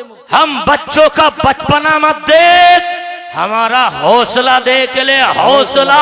हम बच्चों का बचपना मत देख, हमारा हौसला देख ले, हौसला।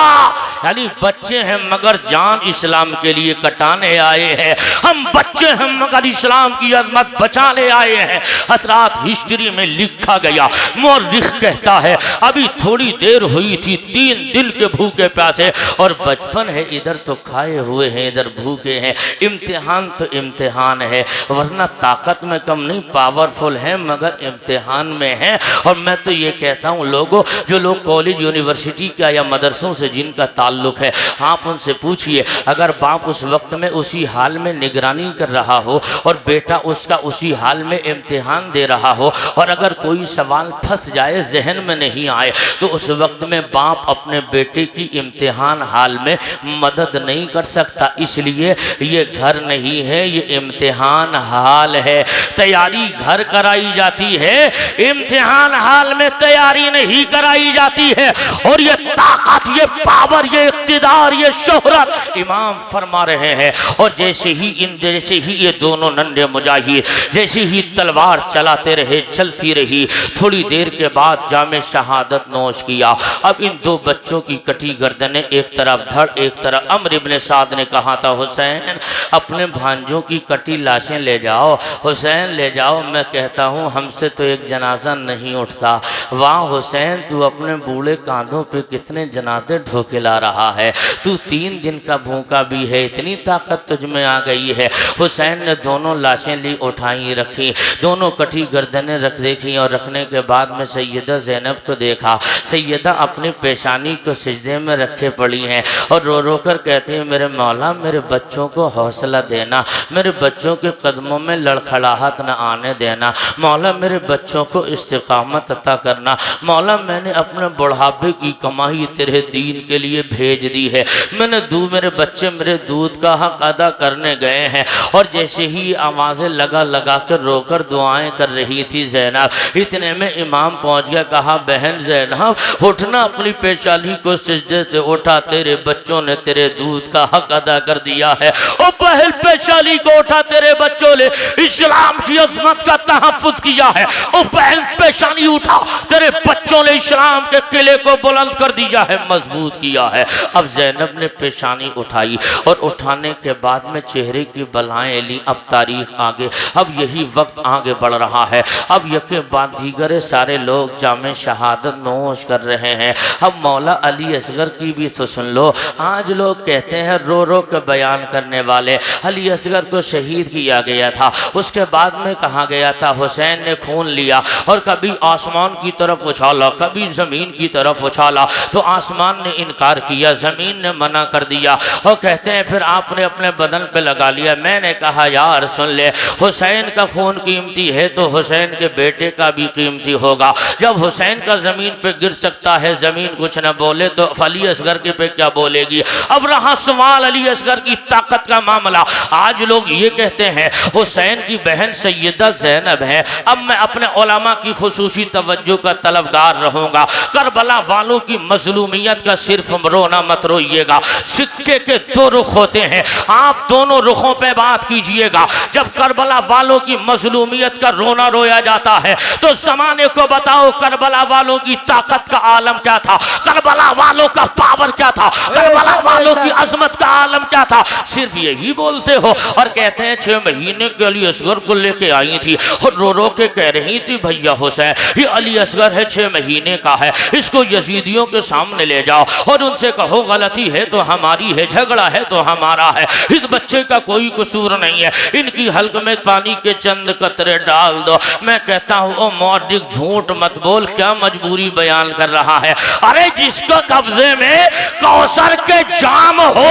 यानी बच्चे हैं मगर जान इस्लाम के लिए कटाने आए हैं। हम बच्चे हैं मगर इस्लाम की अजमत बचाने आए हैं। हजरात हिस्ट्री में लिखा गया, मौलिक कहता है अभी थोड़ी देर हुई थी, 3 दिन के भूखे प्यासे और बचपन है, इधर तो खाए हुए हैं, इधर भूखे हैं। इम्तिहान तो इम्तिहान है, वरना ताकत में कम नहीं, पावरफुल है मगर इम्तिहान में है। और मैं तो ये कहता हूँ लोगों, जो लोग कॉलेज यूनिवर्सिटी का या मदरसों से जिनका ताल्लुक है, आप उनसे पूछिए, अगर बाप उस वक्त में उसी हाल में निगरानी कर रहा हो और बेटा उसका उसी हाल में इम्तिहान दे रहा हो, और अगर कोई सवाल फंस जाए, जहन में नहीं आए, तो उस वक्त में बाप अपने बेटे की इम्तिहान हाल में मदद नहीं कर सकता। इसलिए ये घर नहीं है, ये इम्तिहान हाल है। तैयारी घर कराई जाती है, इम्तिहान हाल में तैयारी नहीं कराई जाती है। और ये ताकत, ये पावर, ये इक़्तिदार, ये शोहरत इमाम फरमा रहे हैं। और जैसे ही ये दोनों नन्हे मुजाहिद जैसे ही तलवार चलाते रहे, चलती रही, थोड़ी देर के बाद जामे शहादत नोश किया। अब इन 2 बच्चों की कटी गर्दनें, एक तरफ धड़ एक तरफ। अम्र इब्ने साद ने कहा था, हुसैन अपने भांजों की कटी लाशें ले जाओ, हुसैन ले जाओ। मैं कहता हूँ हमसे तो एक जनाजा नहीं उठता। वाह हुसैन, तू अपने बूढ़े कांधों पे कितने जनाजे ढोके ला रहा है, तू 3 दिन का भूखा भी है, इतनी ताकत तुझ में आ गई है। हुसैन ने दोनों लाशें ली, उठाई, रखी, दोनों कटी गर्दनें रख देखी। और रखने के बाद में सैयदा ज़ैनब को देखा, सैयदा अपनी पेशानी को सिजदे में रखे पड़ी हैं और रो रो कर कहती है, मेरे मौला मेरे बच्चों को हौसला देना, मेरे बच्चों के कदमों में लड़खड़ाहट न आने देना, मौला मेरे बच्चों को इस्तिकामत अता करना, मौला मैंने अपने बुढ़ापे की कमाई तेरे दीन के लिए भेज दी है, मैंने मेरे बच्चे मेरे दूध का हक अदा करने गए हैं। और जैसे ही आवाज़ें लगा लगा कर रोकर दुआएं कर रही थी ज़ैनब, इतने में इमाम पहुंच गया। कहा, बहन ज़ैनब उठना, अपनी पेशानी को सिजदे से उठा, तेरे बच्चों ने तेरे दूध का हक अदा कर दिया है। ओ बहन पेशानी को उठा, तेरे बच्चों ने इस्लाम की अजमत का तहफ़्फ़ुज़ किया है। ओ बहन पेशानी उठा, तेरे बच्चों ने इस्लाम के किले को बुलंद कर दिया है, मजबूत किया है। अब ज़ैनब ने पेशानी उठाई और उठाने के बाद में चेहरे की बलाएं ली। अब तारीख आगे, अब यही वक्त आगे बढ़ रहा है। अब यके बाद दीगर सारे लोग जामे शहादत नोश कर रहे हैं। अब मौला अली असगर की भी तो सुन लो। आज लोग कहते हैं, रो रो के बयान करने वाले, अली असगर को शहीद किया गया था, उसके बाद में कहा गया था हुसैन ने खून लिया और कभी आसमान की तरफ उछाला, कभी ज़मीन की तरफ उछाला, तो आसमान ने इनकार किया, ज़मीन ने मना कर दिया। और कहते हैं फिर आपने अपने बदन पे लगा लिया। मैंने कहा यार सुन ले, हुसैन का खून कीमती है तो हुसैन के बेटे का भी कीमती होगा। जब हुसैन का ज़मीन पे गिर सकता है, ज़मीन कुछ न बोले, तो अली असगर के पे क्या बोलेगी। अब रहा सवाल अली असगर की ताकत का मामला। आज लोग ये कहते हैं हुसैन की बहन सैयदा ज़ैनब है। अब मैं अपने उलमा की खुसूसी तवज्जो का तलबगार रहूँगा। करबला वालों की मजलूमियत का सिर्फ रोना मत रोइएगा, सिक्के के 2 रुख होते हैं, आप दोनों रुखों पे बात कीजिएगा। जब करबला वालों की मजलूमियत का रोना रोया जाता है तो ज़माने को बताओ करबला वालों की ताकत का आलम क्या था, करबला वालों का पावर क्या था, करबला वालों की अजमत का आलम क्या था। सिर्फ यही बोलते हो और कहते हैं 6 महीने के अली असगर को लेके आई थी और रो रो के कह रही थी, भैया हुसैन ये अली असगर है, 6 महीने का है, इसको यजीदियों के सामने ले जाओ और उनसे कहो गलती है तो हमारी है, झगड़ा है तो हमारा है, इस बच्चे का कोई कसूर नहीं है, इनकी हल्क में पानी के चंद कतरे डाल दो। मैं कहता हूँ ओ मौलिक झूठ मत बोल, क्या मजबूरी बयान कर रहा है। अरे जिसको कब्जे में कौसर के जाम हो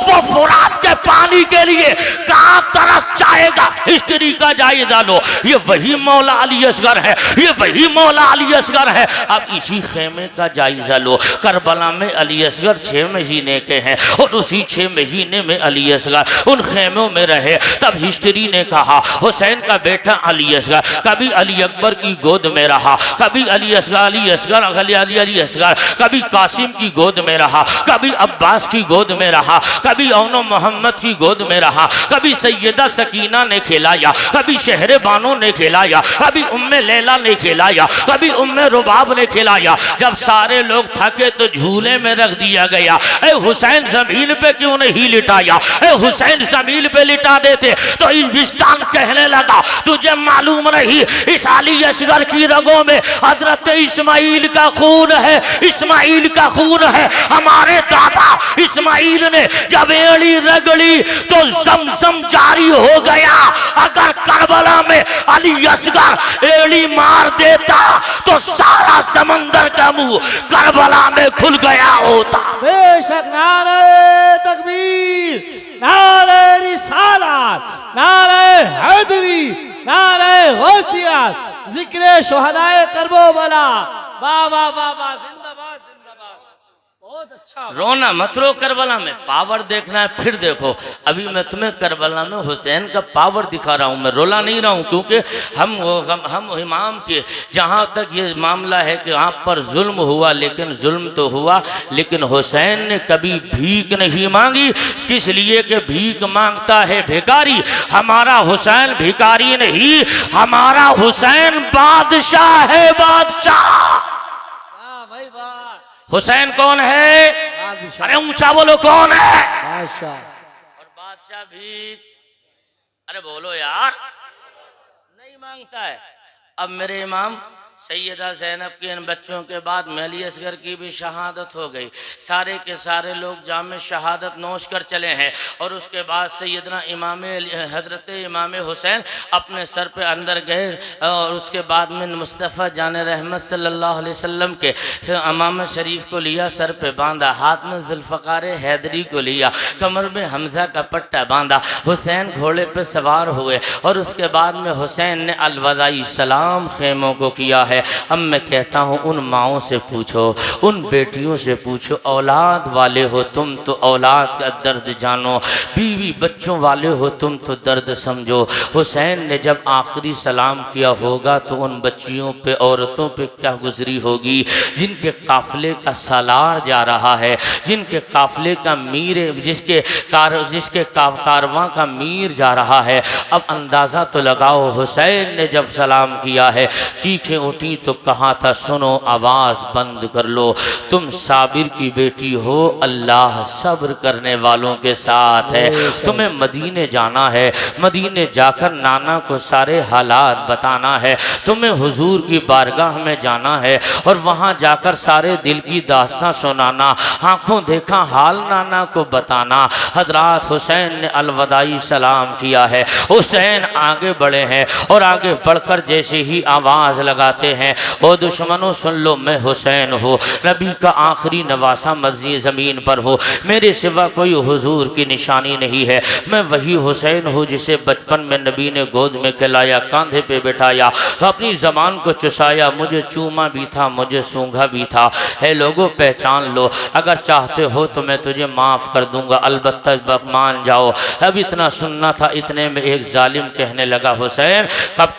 वो फुरात के पानी के लिए कहाँ तरस जाएगा। हिस्ट्री का जायजा लो, ये वही मौला अली असगर है, ये वही मौला अली असगर है। अब इसी खेमे का जायजा लो। करबला में अली असगर असगर 6 महीने के हैं और उसी 6 महीने में अली असगर उन खेमों में रहे। तब हिस्ट्री ने कहा हुसैन का बेटा अली असगर कभी अली अकबर की गोद में रहा, कभी अली असगर अली असगर कभी कासिम की गोद में रहा, कभी अब्बास की गोद में रहा, कभी औनो मोहम्मद की गोद में रहा, कभी सैयदा सकीना ने खिलाया, कभी शहर बानो ने खिलाया, कभी उम्मे लैला ने खिलाया, कभी उम्मे रुबाब ने खिलाया। जब सारे लोग थके तो झूले में रख दिया गया। ए हुसैन जमीन पे क्यों नहीं लिटाया? ए हुसैन जमीन पे लिटा देते तो इस्लाम कहने लगा तुझे मालूम नहीं इस अली असगर की रगों में हजरत इस्माइल का खून है, इस्माइल का खून है। हमारे दादा इस्माइल ने जब एड़ी रगड़ी तो जमजम जारी हो गया। अगर करबला में अली असगर एड़ी मार देता तो सारा समंदर का मुंह करबला में खुल गया होता। बेशक नारे तकबीर, नारे रिसालत, नारे हैदरी, नारे गौसियत, जिक्र शुहदाए करबला। वाह वाह वाह वाह, जिंदाबाद जिंदाबाद। बहुत अच्छा। रोना मत रो, करबला में पावर देखना है फिर देखो। अभी मैं तुम्हें करबला में हुसैन का पावर दिखा रहा हूँ, मैं रोला नहीं रहा हूँ, क्योंकि हम इमाम के जहाँ तक ये मामला है कि आप पर जुल्म हुआ, लेकिन जुल्म तो हुआ, लेकिन हुसैन ने कभी भीख नहीं मांगी। किस लिए कि भीख मांगता है भिखारी, हमारा हुसैन भिखारी नहीं, हमारा हुसैन बादशाह है, बादशाह। भाई वाह। हुसैन कौन है? अरे ऊंचा बोलो, कौन है? बादशाह। और बादशाह भी, अरे बोलो यार, नहीं मांगता है। अब मेरे इमाम सैयदा ज़ैनब के इन बच्चों के बाद अली असगर की भी शहादत हो गई। सारे के सारे लोग जाम शहादत नोश कर चले हैं। और उसके बाद सैयदना हज़रत इमाम हुसैन अपने सर पे अंदर गए और उसके बाद में मुस्तफ़ा जान रहमत सल्लल्लाहु अलैहि वसल्लम के इमाम शरीफ को लिया, सर पे बांधा, हाथ में जुल्फ़कार हैदरी को लिया, कमर में हमज़ा का पट्टा बांधा, हुसैन घोड़े पे सवार हुए और उसके बाद में हुसैन ने अलविदाई सलाम खेमों को किया है। अब मैं कहता हूँ उन माओं से पूछो, उन बेटियों से पूछो, औलाद वाले हो तुम तो औलाद का दर्द जानो, बीवी बच्चों वाले हो तुम तो दर्द समझो। हुसैन ने जब आखिरी सलाम किया होगा तो उन बच्चियों पे, औरतों पे क्या गुजरी होगी जिनके काफिले का सालार जा रहा है, जिनके काफिले का मीर, जिसके कारवां का मीर जा रहा है। अब अंदाज़ा तो लगाओ, हुसैन ने जब सलाम किया है चीखें उठी तो कहा था सुनो आवाज़ बंद कर लो, तुम साबिर की बेटी हो, अल्लाह सब्र करने वालों के साथ है। तुम्हें मदीने जाना है, मदीने जाकर नाना को सारे हालात बताना है, तुम्हें हुजूर की बारगाह में जाना है और वहाँ जाकर सारे दिल की दास्तां सुनाना, आँखों देखा हाल नाना को बताना। हजरात हुसैन ने अलविदाई सलाम किया है। हुसैन आगे बढ़े हैं और आगे बढ़कर जैसे ही आवाज़ लगाते हैं, ओ दुश्मनों सुन लो मैं हुसैन हूँ, नबी का आखिरी नवासा मस्जिद ज़मीन पर हो, मेरे सिवा कोई हुजूर की निशानी नहीं है, मैं वही हुसैन हूँ जिसे बचपन में नबी ने गोद में खिलाया, कांधे पे बिठाया, अपनी ज़बान को चुसाया, मुझे चूमा भी था, मुझे सूंघा भी था। है लोगों पहचान लो, अगर चाहते हो तो मैं तुझे माफ़ कर दूंगा, अलबत्ता मान जाओ। अब इतना सुनना था, इतने में एक जालिम कहने लगा, हुसैन कब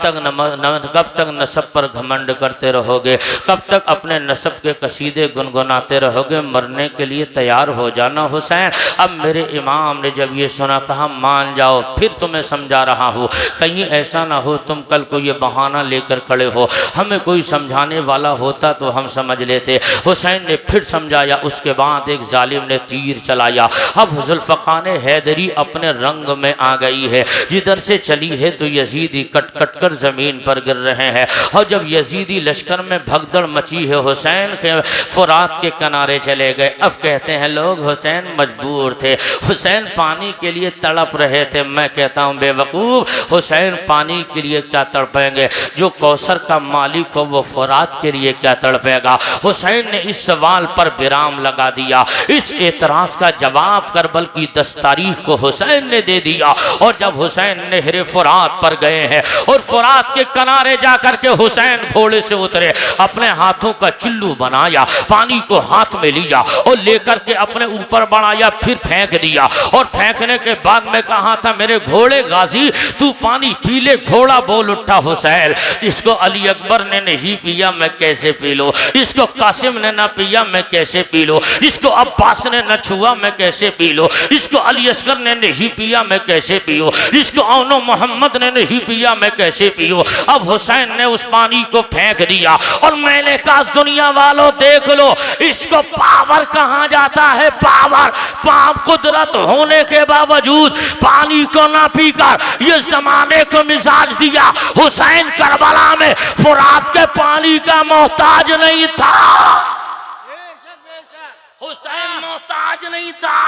तक नसब पर घमंड करते रहोगे, कब तक अपने नसब के कसीदे गुनगुनाते रहोगे, मरने के लिए तैयार हो जाना हुसैन। अब मेरे इमाम ने जब ये सुना कहा मान जाओ, फिर तुम्हें समझा रहा हूँ, कहीं ऐसा ना हो तुम कल को ये बहाना लेकर खड़े हो, हमें कोई समझाने वाला होता तो हम समझ लेते। हुसैन ने फिर समझाया, उसके बाद एक जालिम ने तीर चलाया। अब जुल्फ़कार हैदरी अपने रंग में आ गई है, जिधर से चली है तो यजीदी कट कट कर ज़मीन पर गिर रहे हैं। और जब यजीदी लश्कर में भगदड़ मची है, हुसैन के फुरात के किनारे चले गए। अब कहते हैं लोग हुसैन मजबूर थे, हुसैन पानी के लिए तड़प रहे थे। मैं कहता हूँ बेवकूफ़, हुसैन पानी के लिए क्या तड़पेंगे, जो कौसर का मालिक हो वो फुरात के लिए क्या तड़पेगा। हुसैन ने इस सवाल पर विराम लगा दिया। इस एतराज़ का जवाब करबल की 10 तारीख को हुसैन ने दे दिया। और जब हुसैन नहर फुरात पर गए हैं और फुरात के किनारे जाकर के हुसैन घोड़े से उतरे, अपने हाथों का चिल्लू बनाया, पानी को हाथ में लिया और लेकर के अपने ऊपर बढ़ाया, फिर फेंक दिया। और फेंकने के बाद में कहा था, मेरे घोड़े गाजी तू पानी पी ले। घोड़ा बोल उठा, हुसैन इसको अली अकबर ने नहीं पिया, मैं कैसे पी लो? इसको कासिम ने ना पिया, मैं कैसे पी लो? इसको अब्बास ने न छुआ, मैं कैसे पी लो? इसको अली असगर ने नहीं पिया, मैं कैसे पियो? इसको औनो मोहम्मद ने नहीं पिया, मैं कैसे पियो? अब हुसैन ने उस पानी को फेंक दिया और मैंने कहा, दुनिया वालों देख लो, इसको पावर कहा जाता है। पावर, पाप कुदरत होने के बावजूद पानी को ना पीकर ये जमाने को मिजाज दिया। हुसैन करबला में फुरात के पानी का मोहताज नहीं था, हुसैन मोहताज नहीं था।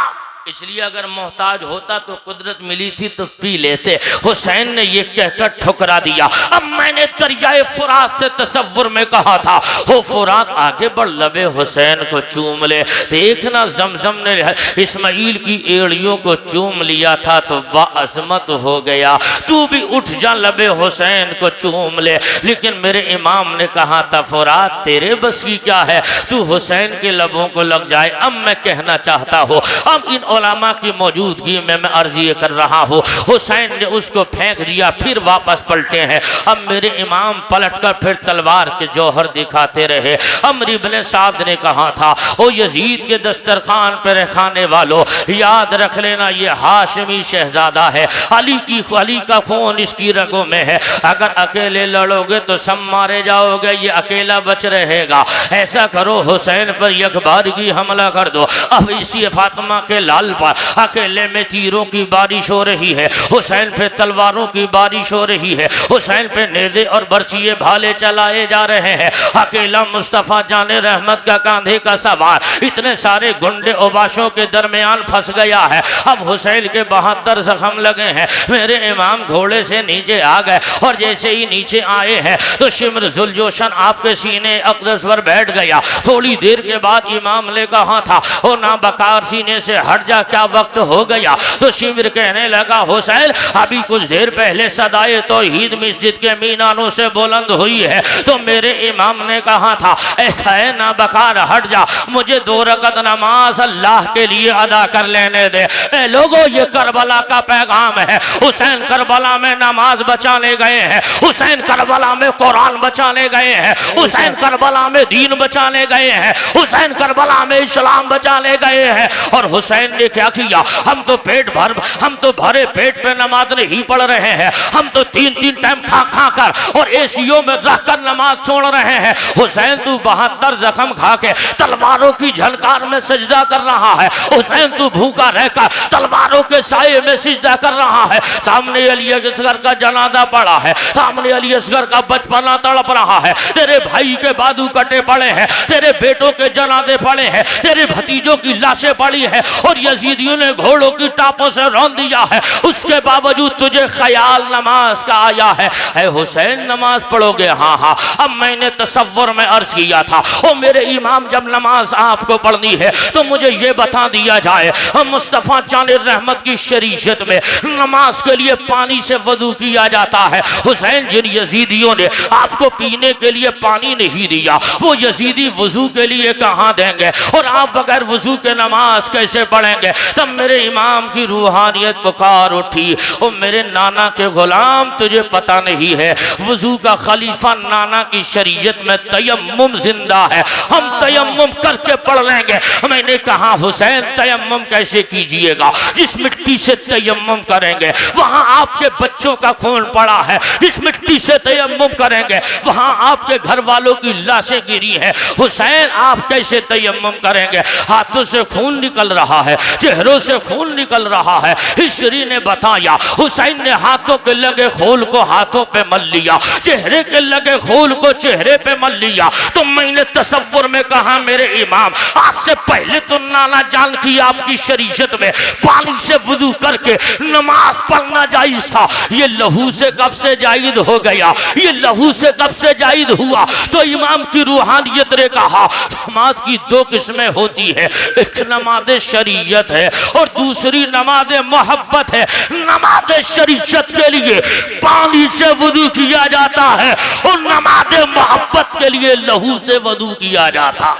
इसलिए अगर मोहताज होता तो कुदरत मिली थी तो पी लेते। हुसैन ने ये कहकर ठुकरा दिया। अब मैंने दरियाए फुरात से तसव्वुर में कहा था, हो फुरात आगे बढ़, लबे हुसैन को चूम ले। देखना जमजम ने इस्माइल की एड़ियों को चूम लिया था तो बाअज़मत हो गया, तू भी उठ जा, लबे हुसैन को चूम ले। लेकिन मेरे इमाम ने कहा था, फुरात तेरे बस की क्या है, तू हुसैन के लबों को लग जाए। अब मैं कहना चाहता हूँ, अब इन उलमा की मौजूदगी में मैं अर्ज ये कर रहा हूँ, हुसैन ने उसको फेंक दिया, फिर वापस पलटे हैं। अब मेरे इमाम पलटकर फिर तलवार के जौहर दिखाते रहे। अमर इब्ने साद ने कहा था, ओ यजीद के दस्तरखान पर खाने वालों, याद रख लेना ये हाशमी शहजादा है, अली का खून इसकी रगों में है। अगर अकेले लड़ोगे तो सब मारे जाओगे, ये अकेला बच रहेगा। ऐसा करो, हुसैन पर यकबारगी हमला कर दो। अब इसी फातिमा के लाल पर अकेले में तीरों की बारिश हो रही है, हुसैन पे तलवारों की बारिश हो रही है, हुसैन पे नेज़े और बर्छिए भाले चलाए जा रहे हैं। अकेला मुस्तफ़ा जाने रहमत का कांधे का सवार इतने सारे गुंडे उबाशों के दरमियान फंस गया है। अब हुसैन के 72 जख्म लगे हैं। मेरे इमाम घोड़े से नीचे आ गए और जैसे ही नीचे आए हैं तो शिम्र जुलजोशन आपके सीने अक़दस पर बैठ गया। थोड़ी देर के बाद इमाम ने कहा था, ओ ना बकार सीने से हट जा, क्या वक्त हो गया? तो शिम्र कहने लगा, हुसैन अभी कुछ देर पहले सदाए तौहीद मस्जिद के मीनारों से बुलंद हुई है। तो मेरे इमाम ने कहा था, ऐसा है ना बकार हट जा, मुझे 2 रकत नमाज अल्लाह के लिए अदा कर लेने दे। लोगों, ये करबला का पैगाम है। हुसैन करबला में नमाज बचाने गए हैं, हुसैन करबला में कुरान बचाने गए हैं, हुसैन करबला में दीन बचाने गए हैं, हुसैन करबला में इस्लाम बचाने गए हैं। और हुसैन ने क्या किया, हम तो भरे पेट पे नमाज नहीं पढ़ रहे हैं, हम तो 3-3 टाइम खा कर और एसीओ में रखकर नमाज छोड़ रहे हैं। हुसैन तू 72 जख्म खा के तलवारों की झलकार में सजदा कर रहा है, हुसैन तू भूखा रहकर तलवारों के साये में सजदा कर रहा है। सामने अली असगर का जनाजा पड़ा है, सामने अली असगर का बचपना तड़प रहा है, तेरे भाई के बाजू कटे पड़े हैं, तेरे बेटों के जनाजे पड़े हैं, तेरे भतीजों की लाशें पड़ी है और यजीदियों ने घोड़ों की टापों से रौंद दिया है। उसके बावजूद तुझे ख्याल नमाज का आया है, ऐ हुसैन नमाज पढ़ोगे? हाँ हाँ। अब मैंने तसव्वुर में अर्ज किया था, ओ मेरे इमाम जब नमाज आपको पढ़नी है तो मुझे ये बता दिया जाए, मुस्तफ़ा जाने रहमत की शरीयत में नमाज के लिए पानी से वजू किया जाता है। हुसैन, जिन यजीदियों ने आपको पीने के लिए पानी नहीं दिया, वो यजीदी वजू के लिए कहाँ देंगे? और आप बगैर वजू के नमाज कैसे पढ़ेंगे? तब मेरे इमाम की रूहानियत पुकार उठी, ओ मेरे नाना के गुलाम, तुझे पता नहीं है वजू का खलीफा नाना की शरीयत में तयम्मुम जिंदा है, हम तयम्मुम करके पढ़ लेंगे। मैंने कहा, हुसैन तयम्मुम कैसे कीजिएगा? जिस मिट्टी से तयम्मुम करेंगे वहां आपके बच्चों का खून पड़ा है, जिस मिट्टी से तयम्मुम करेंगे वहां आपके घर वालों की लाशें गिरी है। हुसैन आप कैसे तयम्मुम करेंगे? हाथों से खून निकल रहा है, चेहरों से खून निकल रहा है। हिस्ट्री ने बताया, हुसैन ने हाथों के लगे खून को हाथों पे मल लिया, चेहरे के लगे खून को चेहरे पे मल लिया। तो मैंने तसव्वुर में कहा, मेरे इमाम आज से पहले तो नाना जान की आपकी शरीयत में पानी से वुजू करके नमाज पढ़ना जायज था, ये लहू से कब से जायज हो गया? ये लहू से कब से जायज हुआ? तो इमाम की रूहानियत ने कहा, नमाज की 2 किस्में होती है, एक नमाज शरीयत है और दूसरी नमाज मोहब्बत है। नमाज शरीयत के लिए पानी से वुजू किया जाता है और नमाज जिहाद मोहब्बत के लिए लहू से वदू किया जाता।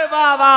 बाबा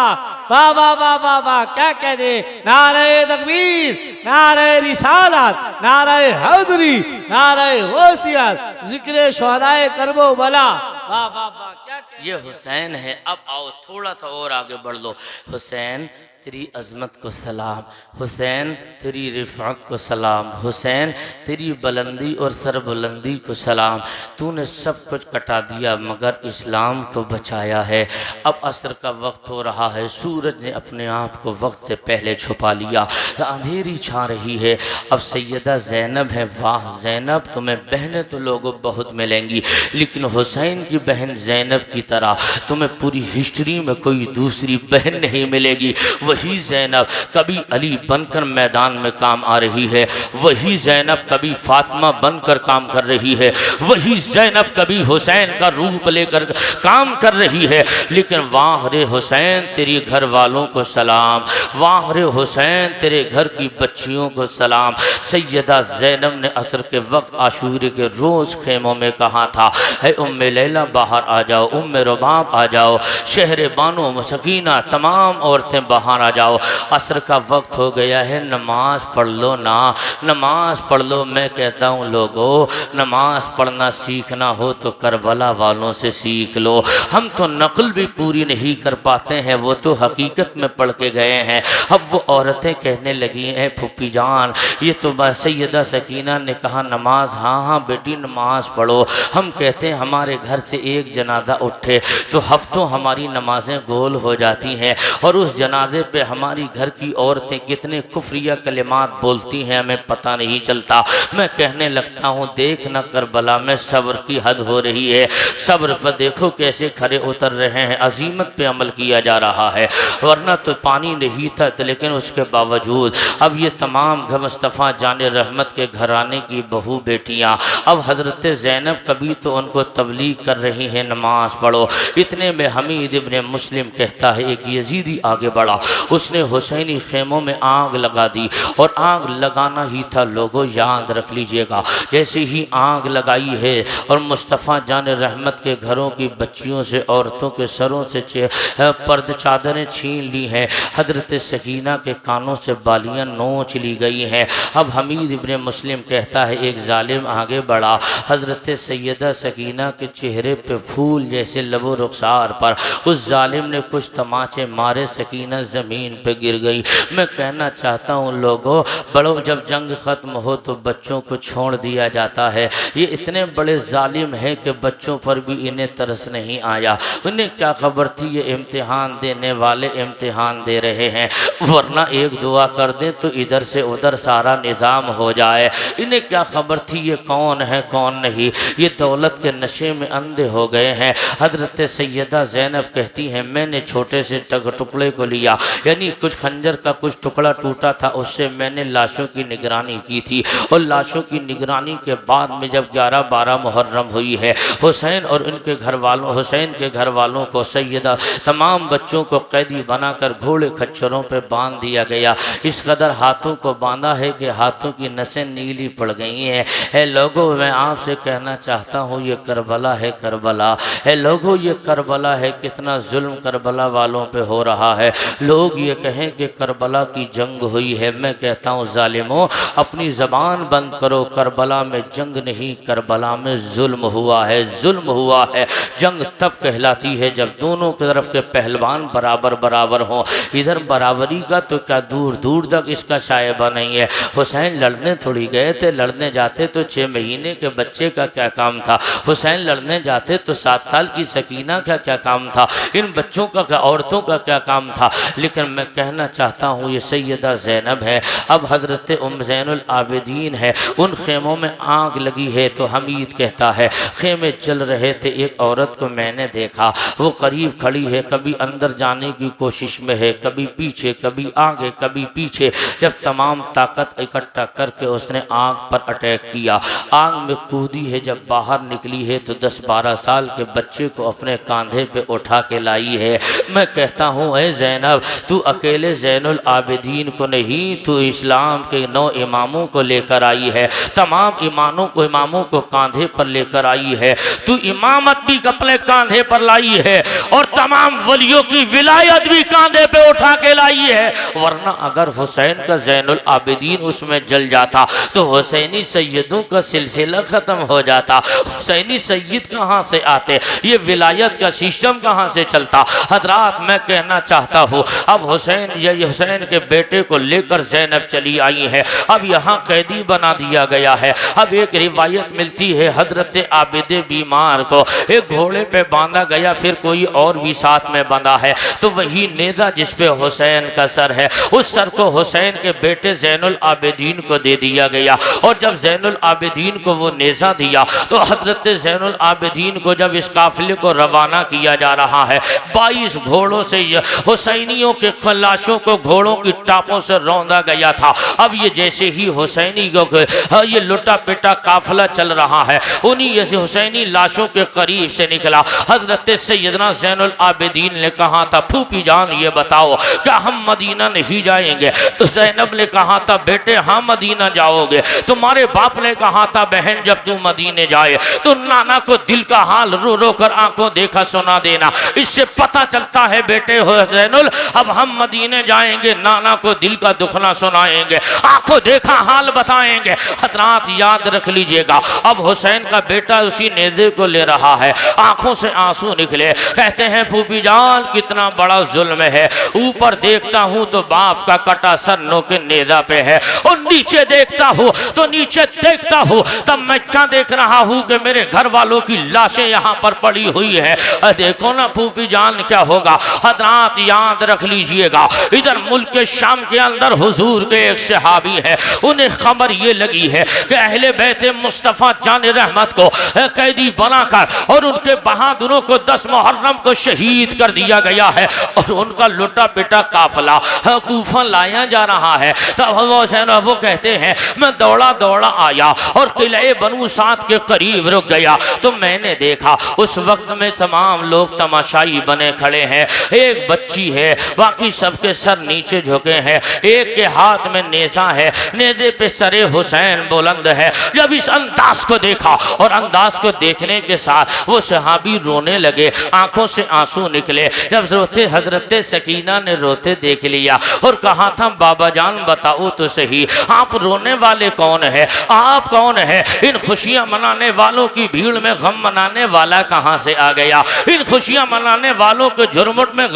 बाबा बाबा वाह, क्या कह रहे, नारे तकबीर, नारे रिसालत, नारे हैदरी, नारे गौसियत, जिक्र शुहदाए करबो बला। वाह वाह वाह, क्या कह ये हुसैन है। अब आओ थोड़ा सा और आगे बढ़ लो। हुसैन तेरी अज़मत को सलाम, हुसैन तेरी रिफ़ात को सलाम, हुसैन तेरी बुलंदी और सरबुलंदी को सलाम। तूने सब कुछ कटा दिया मगर इस्लाम को बचाया है। अब असर का वक्त हो रहा है, सूरज ने अपने आप को वक्त से पहले छुपा लिया, अंधेरी छा रही है। अब सैयदा ज़ैनब है। वाह ज़ैनब, तुम्हें बहनें तो लोगों बहुत मिलेंगी, लेकिन हुसैन की बहन ज़ैनब की तरह तुम्हें पूरी हिस्ट्री में कोई दूसरी बहन नहीं मिलेगी। वही ज़ैनब कभी अली बनकर मैदान में काम आ रही है, वही ज़ैनब कभी फातिमा बनकर काम कर रही है, वही ज़ैनब कभी हुसैन का रूप लेकर काम कर रही है। लेकिन वाह रे हुसैन तेरी घर वालों को सलाम, वाह रे हुसैन तेरे घर की बच्चियों को सलाम। सैयदा ज़ैनब ने असर के वक्त आशूरे के रोज़ खेमों में कहा था, है उम्मे लैला बाहर आ जाओ, उम्मे रुबाब आ जाओ, शहर बानो सकीना तमाम औरतें बाहर आ जाओ। असर का वक्त हो गया है, नमाज पढ़ लो ना, नमाज पढ़ लो। मैं कहता हूँ लोगों, नमाज पढ़ना सीखना हो तो करबला वालों से सीख लो। हम तो नकल भी पूरी नहीं कर पाते हैं, वो तो हकीकत में पढ़ के गए हैं। अब वो औरतें कहने लगी हैं, फुप्पी जान ये तो सैयदा सकीना ने कहा नमाज, हाँ हाँ बेटी नमाज पढ़ो। हम कहते हैं हमारे घर से एक जनाजा उठे तो हफ्तों हमारी नमाजें गोल हो जाती हैं, और उस जनाजे पे हमारी घर की औरतें कितने कुफ्रिया कलिमात बोलती हैं हमें पता नहीं चलता। मैं कहने लगता हूँ देख न करबला में सब्र की हद हो रही है, सब्र पर देखो कैसे खरे उतर रहे हैं, अजीमत पे अमल किया जा रहा है। वरना तो पानी नहीं था, लेकिन उसके बावजूद अब ये तमाम मुस्तफ़ा जाने रहमत के घराने की बहू बेटियाँ अब हज़रत ज़ैनब कभी तो उनको तबलीग कर रही हैं नमाज पढ़ो। इतने में हमीद इब्ने मुस्लिम कहता है एक यजीदी आगे बढ़ा, उसने हुसैनी खेमों में आग लगा दी, और आग लगाना ही था लोगों याद रख लीजिएगा। जैसे ही आग लगाई है और मुस्तफ़ा जान रहमत के घरों की बच्चियों से औरतों के सरों से पर्द चादरें छीन ली हैं, हज़रत सकीना के कानों से बालियां नोच ली गई हैं। अब हमीद इब्ने मुस्लिम कहता है एक जालिम आगे बढ़ा, हज़रत सैयदा सकीना के चेहरे पे फूल जैसे लबो रुखसार पर उस जालिम ने कुछ तमाचे मारे, सकीना ज़मीन पे गिर गई। मैं कहना चाहता हूँ लोगों, बड़ों जब जंग ख़त्म हो तो बच्चों को छोड़ दिया जाता है। ये इतने बड़े जालिम हैं कि बच्चों पर भी इन्हें तरस नहीं आया। उन्हें क्या खबर थी ये इम्तिहान देने वाले इम्तिहान दे रहे हैं, वरना एक दुआ कर दें तो इधर से उधर सारा निज़ाम हो जाए। इन्हें क्या खबर थी ये कौन है कौन नहीं, ये दौलत के नशे में अंधे हो गए हैं। हज़रत सैयदा ज़ैनब कहती हैं मैंने छोटे से टुकड़े को लिया, यानी कुछ खंजर का कुछ टुकड़ा टूटा था, उससे मैंने लाशों की निगरानी की थी, और लाशों की निगरानी के बाद में जब 11-12 मुहर्रम हुई है, हुसैन और उनके घर वालों हुसैन के घर वालों को सैयदा तमाम बच्चों को कैदी बनाकर घोड़े खच्चरों पे बांध दिया गया। इस कदर हाथों को बांधा है कि हाथों की नसें नीली पड़ गई हैं। है लोगों, मैं आपसे कहना चाहता हूँ ये करबला है, करबला है लोगों, ये करबला है। कितना जुल्म करबला वालों पे हो रहा है। लोग ये कहें कि करबला की जंग हुई है, मैं कहता हूँ जालिमों अपनी ज़बान बंद करो। करबला में जंग नहीं, करबला में जुल्म हुआ है, जुल्म हुआ है। जंग तब कहलाती है जब दोनों की तरफ के पहलवान बराबर बराबर हों। इधर बराबरी का तो क्या दूर दूर तक इसका शायबा नहीं है। हुसैन लड़ने थोड़ी गए थे, लड़ने जाते तो 6 महीने के बच्चे का क्या काम था, हुसैन लड़ने जाते तो 7 साल की सकीना का क्या काम था, इन बच्चों का क्या औरतों का क्या काम था। लेकिन मैं कहना चाहता हूँ ये सैयदा ज़ैनब है, अब हज़रत ज़ैनुल आबिदीन है, उन खेमों में आग लगी है। तो हमीद कहता है खेमे चल रहे थे, एक औरत को मैंने देखा, वो करीब खड़ी है, कभी अंदर जाने की कोशिश में है, कभी पीछे, कभी आगे, कभी पीछे। जब तमाम ताकत इकट्ठा करके उसने आग पर अटैक किया, आग में कूदी है। जब बाहर निकली है तो 10-12 साल के बच्चे को अपने कंधे पे उठा के लाई है। मैं कहता हूँ ऐ ज़ैनब तू अकेले ज़ैनुल आबिदीन को नहीं, तू इस्लाम के 9 इमामों को लेकर आई है, तमाम इमामों को कांधे पर लेकर आई है, तू इमामत भी अपने कांधे पर लाई है और तमाम वलियों की विलायत भी कांधे पे उठा के लाई है। वरना अगर हुसैन का ज़ैनुल आबिदीन उसमें जल जाता तो हुसैनी सैयदों का सिलसिला ख़त्म हो जाता। हुसैनी सैयद कहाँ से आते, ये विलायत का सिस्टम कहाँ से चलता। हजरात, मैं कहना चाहता हूँ अब हुसैन के बेटे को लेकर ज़ैनब चली आई है, अब यहाँ कैदी बना दिया गया है। अब एक रिवायत मिलती है हजरत आबिद बीमार को एक घोड़े पे बांधा गया, फिर कोई और भी साथ में बंधा है, तो वही नेज़ा जिस पे हुसैन का सर है, उस सर को हुसैन के बेटे ज़ैनुल आबिदीन को दे दिया गया। और जब ज़ैनुल आबिदीन को वो नेज़ा दिया तो हजरत ज़ैनुल आबिदीन को जब इस काफिले को रवाना किया जा रहा है, 22 घोड़ों से हुसैनियों के लाशों को घोड़ों की टापों से रौंदा गया था। अब ये जैसे ही हुसैनी को ये लुटा पिटा काफिला चल रहा है, उन्हीं जैसे हुसैनी लाशों के करीब से निकला हजरत सैयदना ज़ैनुल आबिदीन ने कहा था, फूफी जान ये बताओ क्या हम मदीना नहीं जाएंगे? तो ज़ैनब ने कहा था, बेटे हाँ मदीना जाओगे। तुम्हारे बाप ने कहा था, बहन जब तू मदीने जाए तो नाना को दिल का हाल रो रो कर आंखों देखा सुना देना। इससे पता चलता है बेटे हो ज़ैनुल, अब हम मदीने जाएंगे, नाना को दिल का दुखना सुनाएंगे, आंखों देखा हाल बताएंगे। हजरात याद रख लीजिएगा, अब हुसैन का बेटा उसी नेज़े को ले रहा है, आंखों से आंसू निकले, कहते हैं फूफी जान कितना बड़ा जुल्म है। ऊपर देखता हूँ तो बाप का कटा सर नो के नेज़ा पे है, और नीचे देखता हूँ तो नीचे देखता हूँ तब मैं क्या देख रहा हूँ कि मेरे घर वालों की लाशें यहाँ पर पड़ी हुई है। देखो ना फूफी जान क्या होगा। हजरात याद रख लीजिएगा, इधर मुल्क के शाम के अंदर हुजूर के एक सहाबी है, उन्हें खबर ये लगी है कि अहले बैत मुस्तफ़ा जान रहमत को कैदी बनाकर और उनके बहादुरों को 10 मुहर्रम को शहीद कर दिया गया है और उनका लुटा पिटा काफिला कूफा लाया जा रहा है। तब वो कहते हैं मैं दौड़ा दौड़ा आया और किले बनु साद के करीब रुक गया तो मैंने देखा उस वक्त में तमाम लोग तमाशाई बने खड़े हैं। एक बच्ची है, बाकी सबके सर नीचे झुके हैं, एक के हाथ में नेज़ा है, नेज़े पे सरे हुसैन बुलंद है। जब इस अंदाज को देखा और अंदाज को देखने के साथ वो सहाबी रोने लगे, आंखों से आंसू निकले। जब रोते हजरत सकीना ने रोते देख लिया और कहा था बाबा जान बताओ तो सही, आप रोने वाले कौन है, आप कौन है? इन खुशियां मनाने वालों की भीड़ में गम मनाने वाला कहां से आ गया? इन खुशियां मनाने वालों के झुरमुट में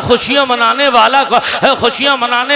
खुशियां मनाने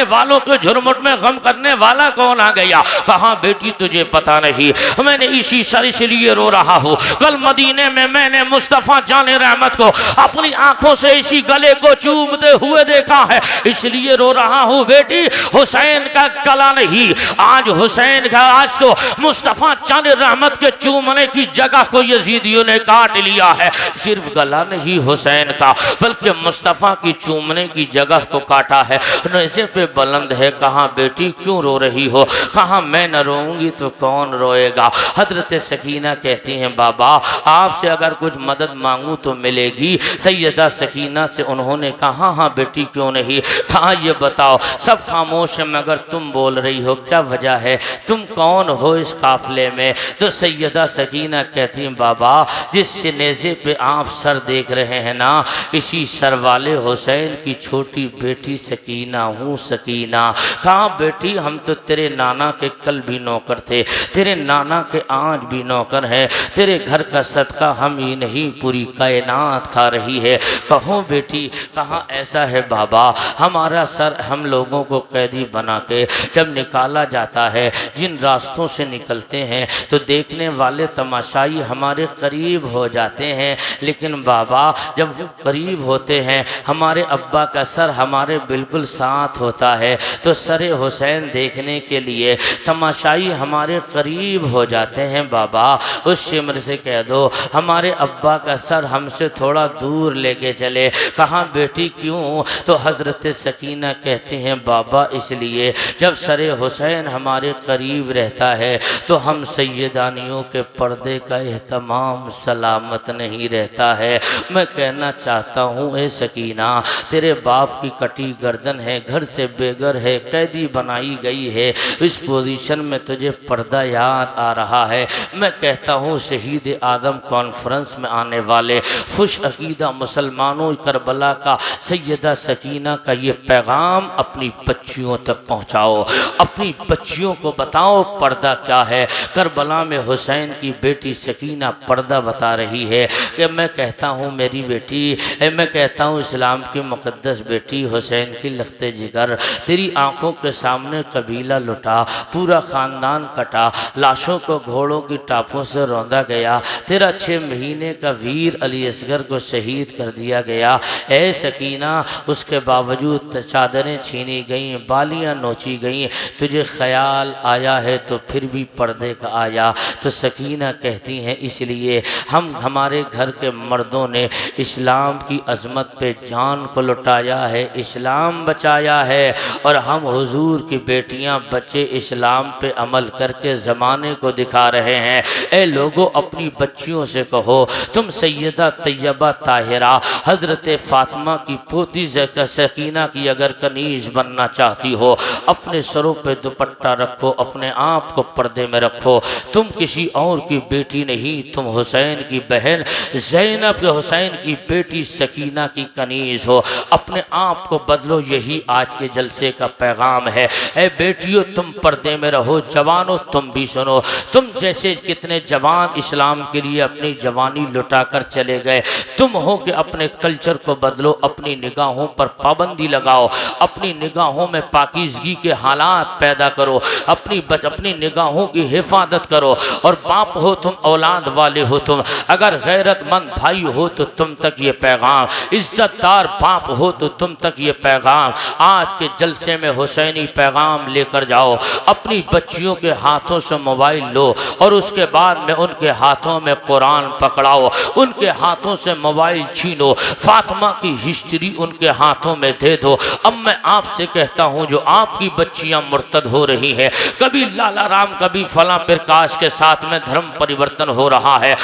वालों के झुरमुट में गम करने वाला कौन आ गया? कहा बेटी तुझे पता नहीं, मैंने इसी सर इसलिए रो रहा हूँ, कल मदीने में मैंने मुस्तफ़ा जाने रहमत को अपनी आंखों से इसी गले को चूमते हुए देखा है, इसलिए रो रहा हूँ बेटी। हुसैन का गला नहीं, आज हुसैन का, आज तो मुस्तफ़ा जाने रहमत के चूमने की जगह को यजीदियों ने काट लिया है। सिर्फ गला नहीं हुसैन का, बल्कि मुस्तफ़ा की चूमने की जगह को काटा है। नेज़े पे बुलंद है। कहा बेटी क्यों रो रही हो? कहा मैं न रोऊंगी तो कौन रोएगा? हजरत सकीना कहती हैं बाबा आपसे अगर कुछ मदद मांगूं तो मिलेगी। सैयदा सकीना से उन्होंने कहा हाँ बेटी क्यों नहीं। कहा ये बताओ सब खामोश है मगर तुम बोल रही हो, क्या वजह है? तुम कौन हो इस काफिले में? तो सैयदा सकीना कहती हैं बाबा जिस नेज़े पे आप सर देख रहे हैं ना, इसी सर वाले हुसैन की छोटी बेटी सकीना हूँ। सकीना कहा बेटी हम तो तेरे नाना के कल भी नौकर थे, तेरे नाना के आज भी नौकर हैं, तेरे घर का सदका हम ही नहीं पूरी कायनात खा रही है। कहो बेटी। कहा ऐसा है बाबा हमारा सर हम लोगों को कैदी बना के जब निकाला जाता है, जिन रास्तों से निकलते हैं तो देखने वाले तमाशाई हमारे करीब हो जाते हैं, लेकिन बाबा जब वो करीब होते हैं हमारे अब्बा का सर हमारे बिल्कुल साथ होता है, तो सरे हुसैन देखने के लिए तमाशाई हमारे करीब हो जाते हैं। बाबा उस शिमर से कह दो हमारे अब्बा का सर हमसे थोड़ा दूर लेके चले। कहा बेटी क्यों? तो हजरत सकीना कहते हैं बाबा इसलिए जब सरे हुसैन हमारे करीब रहता है तो हम सैयदानियों के पर्दे का एहतमाम सलामत नहीं रहता है। मैं कहना चाहता हूँ ए सकीना तेरे बाप बाप की कटी गर्दन है, घर से बेघर है, कैदी बनाई गई है, इस पोजीशन में तुझे पर्दा याद आ रहा है। मैं कहता हूँ शहीद आदम कॉन्फ्रेंस में आने वाले खुश अकीदा मुसलमानों, करबला का सैयदा सकीना का ये पैगाम अपनी बच्चियों तक पहुँचाओ, अपनी बच्चियों को बताओ पर्दा क्या है। करबला में हुसैन की बेटी सकीना पर्दा बता रही है कि मैं कहता हूँ मेरी बेटी, मैं कहता हूँ इस्लाम की मुक़द्दस बेटी हुसैन की लख्ते जिगर, तेरी आंखों के सामने कबीला लुटा, पूरा ख़ानदान कटा, लाशों को घोड़ों की टापों से रौंदा गया, तेरा 6 महीने का वीर अली असगर को शहीद कर दिया गया। ए सकीना, उसके बावजूद चादरें छीनी गई, बालियाँ नोची गई, तुझे ख्याल आया है तो फिर भी पर्दे का आया। तो सकीना कहती हैं इसलिए हमारे घर के मर्दों ने इस्लाम की अज़मत पे जान को लुटाया है, इस्लाम बचाया है, और हम हुजूर की बेटियां बच्चे इस्लाम पे अमल करके ज़माने को दिखा रहे हैं। ए लोगों, अपनी बच्चियों से कहो तुम सैयदा तैयबा ताहिरा हज़रत फ़ातिमा की पोती सकीना की अगर कनीज़ बनना चाहती हो, अपने सरों पे दुपट्टा रखो, अपने आप को पर्दे में रखो। तुम किसी और की बेटी नहीं, तुम हुसैन की बहन ज़ैनब हुसैन की बेटी सकीना की कनीज़ हो, अपने आप को बदलो, यही आज के जलसे का पैगाम है। ए बेटियों, तुम पर्दे में रहो, जवानों तुम भी सुनो, तुम जैसे कितने जवान इस्लाम के लिए अपनी जवानी लुटा कर चले गए, तुम हो कि अपने कल्चर को बदलो, अपनी निगाहों पर पाबंदी लगाओ, अपनी निगाहों में पाकीज़गी के हालात पैदा करो, अपनी निगाहों की हिफाजत करो। और बाप हो तुम, औलाद वाले हो तुम, अगर गैरतमंद भाई हो तो तुम तक ये पैगाम, इज्जतदार बाप हो तो तुम तक ये पैगाम, आज के जलसे में हुसैनी पैगाम लेकर जाओ। अपनी बच्चियों के हाथों से मोबाइल लो और उसके बाद में उनके हाथों में कुरान पकड़ाओ, उनके हाथों से मोबाइल छीनो, फातिमा की हिस्ट्री उनके हाथों में दे दो। अब मैं आपसे कहता हूँ, जो आपकी बच्चियाँ मुर्तद हो रही हैं, कभी लाला राम कभी फला प्रकाश के साथ में धर्म परिवर्तन हो रहा है,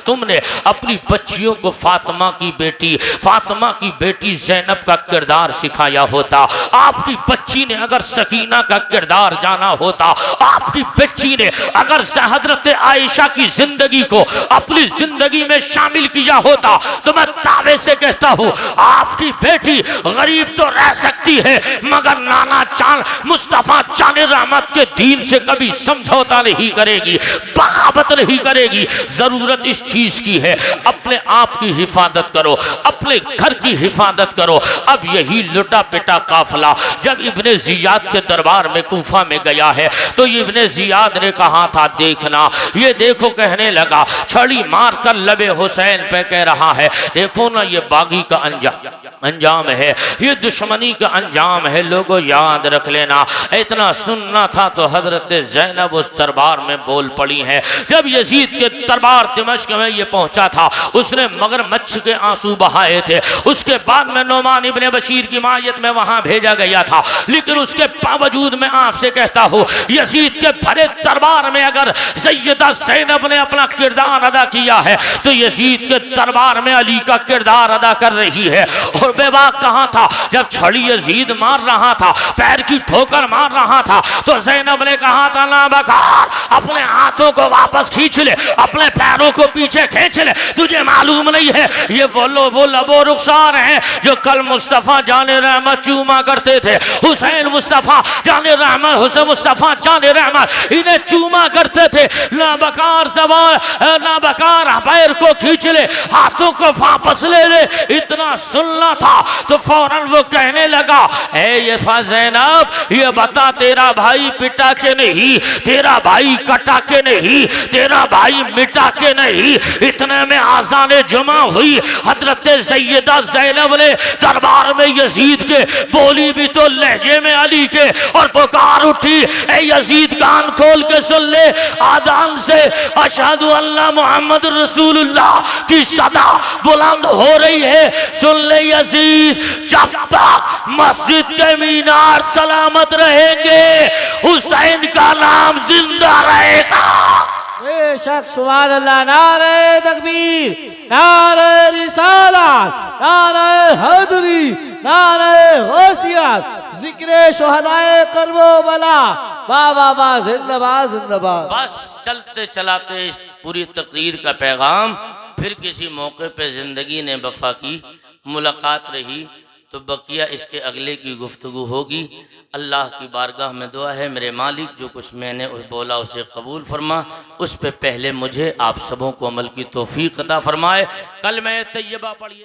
तुमने अपनी बच्चियों को फातिमा की बेटी ज़ैनब का किरदार सिखाया होता, आपकी बच्ची ने अगर सकीना का किरदार जाना होता, आपकी बच्ची ने अगर हज़रत आयशा की जिंदगी को अपनी जिंदगी में शामिल किया होता, तो मैं दावे से कहता हूँ आपकी बेटी गरीब तो रह सकती है, मगर नाना चांद मुस्तफ़ा चान रहमत के दीन से कभी समझौता नहीं करेगी, बगावत नहीं करेगी। जरूरत इस चीज की है, अपने आप की हिफाजत करो, अपने घर की हिफाजत करो। अब यही लुटा पिटा काफिला जब इब्ने जियाद के दरबार में कूफा में गया है, तो इब्ने जियाद ने कहा था, देखना ये देखो, कहने लगा, छड़ी मार कर लबे हुसैन पे कह रहा है, देखो ना ये बागी का अंजाम है, ये दुश्मनी का अंजाम है, लोगों याद रख लेना। इतना सुनना था तो हजरत ज़ैनब उस दरबार में बोल पड़ी है। जब यजीद के दरबार दिमश्क में ये पहुंचा था, उसने मगरमच्छ के आंसू बहाए थे, उसके बाद में नोमान इब्ने बशीर की मायत में वहां भेजा गया था, लेकिन उसके बावजूद मैं आपसे कहता हूँ, यजीद के भरे दरबार में अगर सैयदा ज़ैनब ने अपना किरदार अदा किया है, तो यजीद के दरबार में अली का किरदार अदा कर रही है। और बेबाक कहाँ था जब छड़ी यजीद मार रहा था, पैर की ठोकर मार रहा था, तो ज़ैनब ने कहा था, ना बकार, अपने हाथों को वापस खींच ले, अपने पैरों को पीछे खींच ले, तुझे मालूम नहीं है ये वो लबो रुखसार हैं जो कल मुस्तफ़ा जाने रहमत चूमा करते थे, हुसैन मुस्तफ़ा जाने रहमत, हुसैन मुस्तफ़ा जाने रहमत इन्हें चूमा करते थे। ना बकार जबान, ना बकार पैर को खींच ले, हाथों को वापस ले ले। इतना सुनना था तो फौरन वो कहने लगा, ये ज़ैनब, ये बता, तेरा भाई पिटा के नहीं, तेरा भाई कटा के नहीं, तेरा भाई मिटा के नहीं। इतने में आज़ान जुमा हुई, हजरत सैयदा ज़ैनब ने दरबार में यजीद के बोली भी तो लहजे में अली के, और पुकार उठी, ए यजीद कान खोल के सुन ले, आदान से अशहदु अल्ला मोहम्मद रसूलुल्लाह की सदा बुलंद हो रही है। सुन ले यजीद, जब तक मस्जिद के मीनार सलामत रहेंगे, हुसैन का नाम जिंदा रहेगा। बेशक सुभान अल्लाह। नारे तकबीर, नारे रिसालत, नारे हैदरी, नारे होशियार, जिक्र शोहदाए करबो बला। वाह वाह वाह, जिंदाबाद जिंदाबाद। बस चलते चलाते इस पूरी तकरीर का पैगाम, फिर किसी मौके पे ज़िंदगी ने वफा की, मुलाकात रही तो बकिया इसके अगले की गुफ्तगू होगी। अल्लाह की बारगाह में दुआ है मेरे मालिक जो कुछ मैंने बोला उसे कबूल फरमा, उस पे पहले मुझे आप सबों को अमल की तौफीक अता फरमाए। कलमा तैयबा पढ़िए।